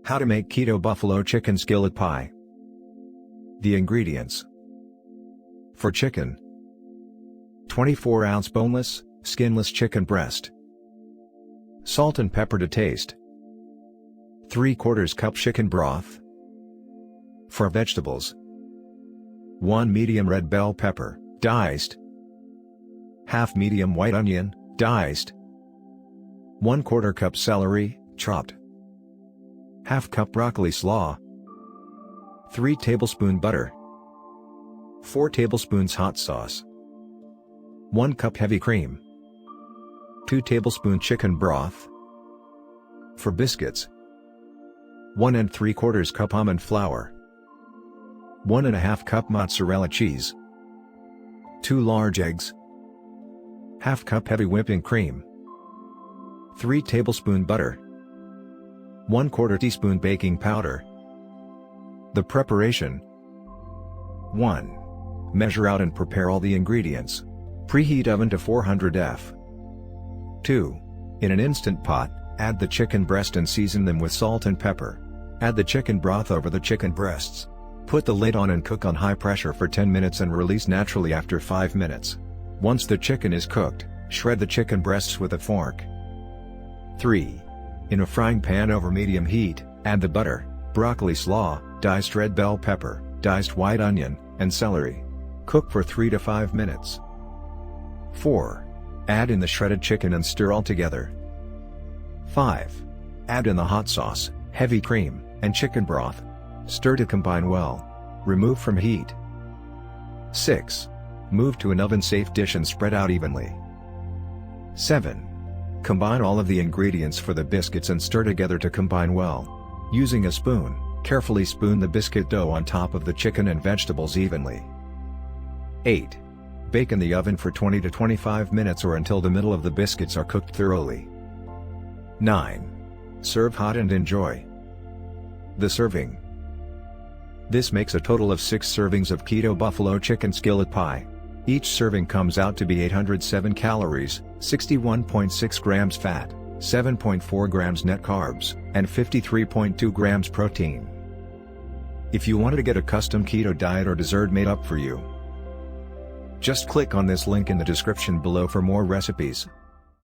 How to make keto buffalo chicken skillet pie. The ingredients. For chicken: 24-ounce boneless, skinless chicken breast. Salt and pepper to taste. 3/4 cup chicken broth. For vegetables: 1 medium red bell pepper, diced. Half medium white onion, diced. 1/4 cup celery, chopped. Half cup broccoli slaw. 3 tablespoon butter. 4 tablespoons hot sauce. 1 cup heavy cream. 2 tablespoon chicken broth. For biscuits: 1 3/4 cup almond flour. 1 1/2 cup mozzarella cheese. 2 large eggs. Half cup heavy whipping cream. 3 tablespoon butter. 1/4 teaspoon baking powder. The preparation: 1. Measure out and prepare all the ingredients. Preheat oven to 400 F. 2. In an instant pot, add the chicken breast and season them with salt and pepper. Add the chicken broth over the chicken breasts. Put the lid on and cook on high pressure for 10 minutes and release naturally after 5 minutes. Once the chicken is cooked, shred the chicken breasts with a fork. 3. In a frying pan over medium heat, add the butter, broccoli slaw, diced red bell pepper, diced white onion, and celery. Cook for 3 to 5 minutes. 4. Add in the shredded chicken and stir all together. 5. Add in the hot sauce, heavy cream, and chicken broth. Stir to combine well. Remove from heat. 6. Move to an oven-safe dish and spread out evenly. 7. Combine all of the ingredients for the biscuits and stir together to combine well. Using a spoon, carefully spoon the biscuit dough on top of the chicken and vegetables evenly. 8. Bake in the oven for 20 to 25 minutes or until the middle of the biscuits are cooked thoroughly. 9. Serve hot and enjoy. The serving. This makes a total of 6 servings of keto buffalo chicken skillet pie. Each serving comes out to be 807 calories, 61.6 grams fat, 7.4 grams net carbs, and 53.2 grams protein. If you wanted to get a custom keto diet or dessert made up for you, just click on this link in the description below for more recipes.